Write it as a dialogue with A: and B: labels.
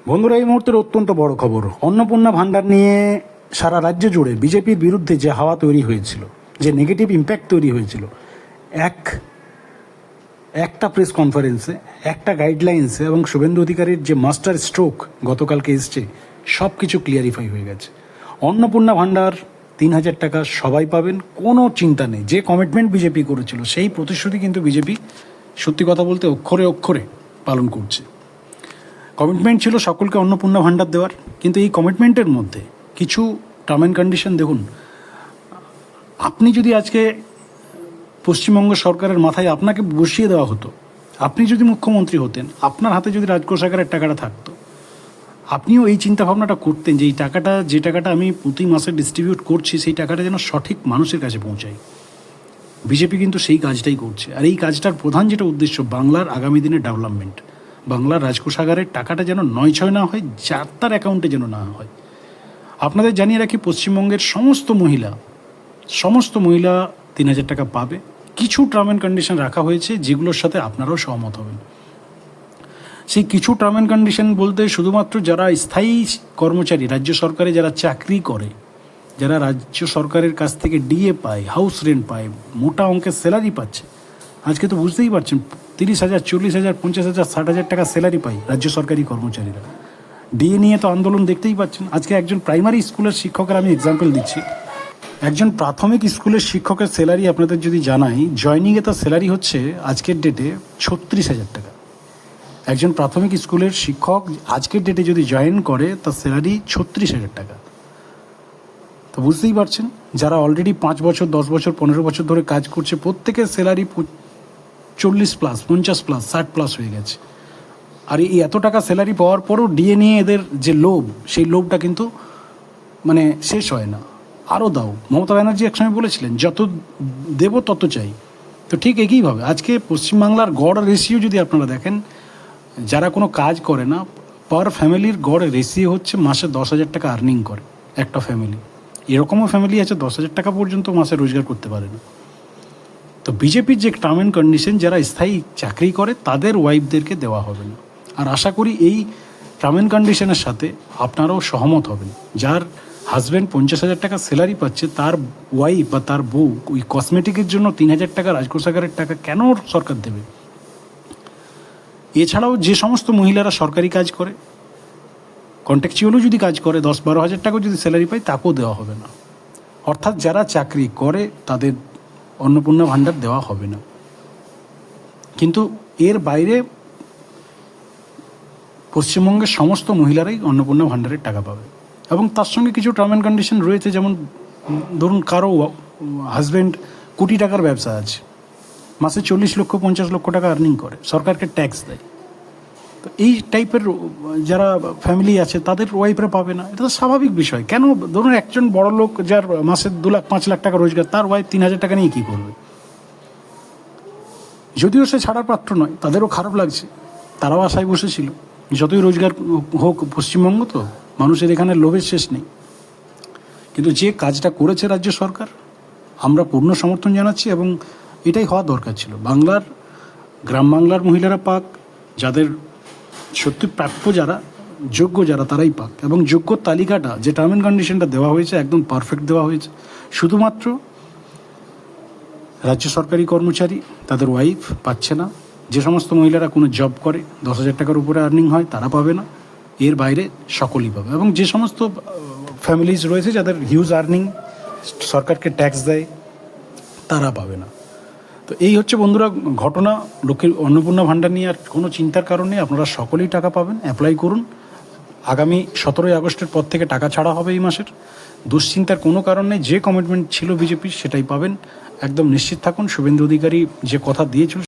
A: বন্ধুরা, এই মুহূর্তের অত্যন্ত বড় খবর। অন্নপূর্ণা ভাণ্ডার নিয়ে সারা রাজ্য জুড়ে বিজেপির বিরুদ্ধে যে হাওয়া তৈরি হয়েছিল, যে নেগেটিভ ইম্প্যাক্ট তৈরি হয়েছিল, একটা প্রেস কনফারেন্সে, একটা গাইডলাইন্সে এবং শুভেন্দু অধিকারীর যে মাস্টার স্ট্রোক গতকালকে এসছে, সব কিছু ক্লিয়ারিফাই হয়ে গেছে। অন্নপূর্ণা ভাণ্ডার 3,000 টাকা সবাই পাবেন, কোনো চিন্তা নেই। যে কমিটমেন্ট বিজেপি করেছিল সেই প্রতিশ্রুতি কিন্তু বিজেপি সত্যি কথা বলতে অক্ষরে অক্ষরে পালন করছে। কমিটমেন্ট ছিল সকলকে অন্নপূর্ণা ভাণ্ডার দেওয়ার, কিন্তু এই কমিটমেন্টের মধ্যে কিছু টার্ম অ্যান্ড কন্ডিশন দেখুন। আপনি যদি আজকে পশ্চিমবঙ্গ সরকারের মাথায় আপনাকে বসিয়ে দেওয়া হতো, আপনি যদি মুখ্যমন্ত্রী হতেন, আপনার হাতে যদি রাজকোষাগারের টাকাটা থাকতো, আপনিও এই চিন্তাভাবনাটা করতেন যে এই টাকাটা, যে টাকাটা আমি প্রতি মাসে ডিস্ট্রিবিউট করছি, সেই টাকাটা যেন সঠিক মানুষের কাছে পৌঁছায়। বিজেপি কিন্তু সেই কাজটাই করছে। আর এই কাজটার প্রধান যেটা উদ্দেশ্য, বাংলার আগামী দিনের ডেভেলপমেন্ট। বাংলার রাজকোষাগারের টাকাটা যেন নয় না হয়, যার তার অ্যাকাউন্টে যেন না হয়। আপনাদের জানিয়ে রাখি, পশ্চিমবঙ্গের সমস্ত মহিলা 3,000 টাকা পাবে। কিছু টার্ম অ্যান্ড কন্ডিশন রাখা হয়েছে, যেগুলোর সাথে আপনারাও সহমত হবেন। সেই কিছু টার্ম অ্যান্ড কন্ডিশন বলতে শুধুমাত্র যারা স্থায়ী কর্মচারী, রাজ্য সরকারে যারা চাকরি করে, যারা রাজ্য সরকারের কাছ থেকে ডিএ পায়, হাউস রেন্ট পায়, মোটা অঙ্কের স্যালারি পাচ্ছে। আজকে তো বুঝতেই পারছেন, 30,000, 40,000, 50,000, 60,000 টাকা স্যালারি পায় রাজ্য সরকারি কর্মচারীরা। ডিএ নিয়ে তো আন্দোলন দেখতেই পাচ্ছেন। আজকে একজন প্রাইমারি স্কুলের শিক্ষকের আমি এক্সাম্পল দিচ্ছি, একজন প্রাথমিক স্কুলের শিক্ষকের স্যালারি আপনাদের যদি জানাই, জয়নিংয়ে তার স্যালারি হচ্ছে আজকের ডেটে 36,000 টাকা। একজন প্রাথমিক স্কুলের শিক্ষক আজকের ডেটে যদি জয়েন করে, তার স্যালারি 36,000 টাকা। তো বুঝতেই পারছেন, যারা অলরেডি 5 বছর, 10 বছর, 15 বছর ধরে কাজ করছে, প্রত্যেকের স্যালারি 40+, 50+, 60+ হয়ে গেছে। আর এই এত টাকা স্যালারি পাওয়ার পরও ডিএ নিয়ে এদের যে লোভ, সেই লোভটা কিন্তু মানে শেষ হয় না। আরও দাও। মমতা ব্যানার্জি একসময় বলেছিলেন, যত দেব তত চাই। তো ঠিক একইভাবে আজকে পশ্চিমবাংলার গড় রেশিও যদি আপনারা দেখেন, যারা কোনো কাজ করে না, পার ফ্যামিলির গড় রেশিও হচ্ছে মাসে 10,000 টাকা আর্নিং করে একটা ফ্যামিলি। এরকমও ফ্যামিলি আছে 10,000 টাকা পর্যন্ত মাসে রোজগার করতে পারে না। তো বিজেপির যে টার্ম অ্যান্ড কন্ডিশন, যারা স্থায়ী চাকরি করে তাদের ওয়াইফদেরকে দেওয়া হবে না। আর আশা করি এই টার্ম অ্যান্ড কন্ডিশনের সাথে আপনারাও সহমত হবেন। যার হাজব্যান্ড 50,000 টাকা স্যালারি পাচ্ছে, তার ওয়াইফ বা তার বউ ওই কসমেটিকের জন্য 3,000 টাকা রাজকোষাগারের টাকা কেন সরকার দেবে? এছাড়াও যে সমস্ত মহিলারা সরকারি কাজ করে, কন্ট্রাকচুয়ালও যদি কাজ করে, 10-12,000 টাকাও যদি স্যালারি পায়, তাকেও দেওয়া হবে না। অর্থাৎ যারা চাকরি করে তাদের অন্নপূর্ণা ভাণ্ডার দেওয়া হবে না। কিন্তু এর বাইরে পশ্চিমবঙ্গের সমস্ত মহিলারাই অন্নপূর্ণা ভাণ্ডারের টাকা পাবে। এবং তার সঙ্গে কিছু টার্ম অ্যান্ড কন্ডিশন রয়েছে, যেমন ধরুন কারো হাজব্যান্ড কোটি টাকার ব্যবসা আছে, মাসে 40 লক্ষ 50 লক্ষ টাকা আর্নিং করে, সরকারকে ট্যাক্স দেয়। তো এই টাইপের যারা ফ্যামিলি আছে, তাদের ওয়াইফরা পাবে না। এটা তো স্বাভাবিক বিষয়। কেন? ধরুন একজন বড় লোক, যার মাসে 2 লাখ 5 লাখ টাকা রোজগার, তার ওয়াইফ 3,000 টাকা নিয়ে কী করবে? যদিও সে ছাড়ার পাত্র নয়, তাদেরও খারাপ লাগছে। তারাও আশায় বসেছিল, যতই রোজগার হোক, পশ্চিমবঙ্গ তো, মানুষের এখানে লোভের শেষ নেই। কিন্তু যে কাজটা করেছে রাজ্য সরকার, আমরা পূর্ণ সমর্থন জানাচ্ছি এবং এটাই হওয়া দরকার ছিল। বাংলার, গ্রাম বাংলার মহিলারা পাক, যাদের সত্যি প্রাপ্য, যারা যোগ্য, যারা তারাই পাক। এবং যোগ্য তালিকাটা, যে টার্ম অ্যান্ড কন্ডিশনটা দেওয়া হয়েছে, একদম পারফেক্ট দেওয়া হয়েছে। শুধুমাত্র রাজ্য সরকারি কর্মচারী, তাদের ওয়াইফ পাচ্ছে না। যে সমস্ত মহিলারা কোনো জব করে, 10,000 টাকার উপরে আর্নিং হয়, তারা পাবে না। এর বাইরে সকলেই পাবে। এবং যে সমস্ত ফ্যামিলিজ রয়েছে যাদের হিউজ আর্নিং, সরকারকে ট্যাক্স দেয়, তারা পাবে না। তো এই হচ্ছে বন্ধুরা ঘটনা। লক্ষ্মীর অন্নপূর্ণা ভাণ্ডার নিয়ে আর কোনো চিন্তার কারণ নেই। আপনারা সকলেই টাকা পাবেন, অ্যাপ্লাই করুন। আগামী 17ই আগস্টের পর থেকে টাকা ছাড়া হবে এই মাসের। দুশ্চিন্তার কোনো কারণ নেই। যে কমিটমেন্ট ছিল বিজেপির, সেটাই পাবেন। একদম নিশ্চিত থাকুন। শুভেন্দু অধিকারী যে কথা দিয়েছিল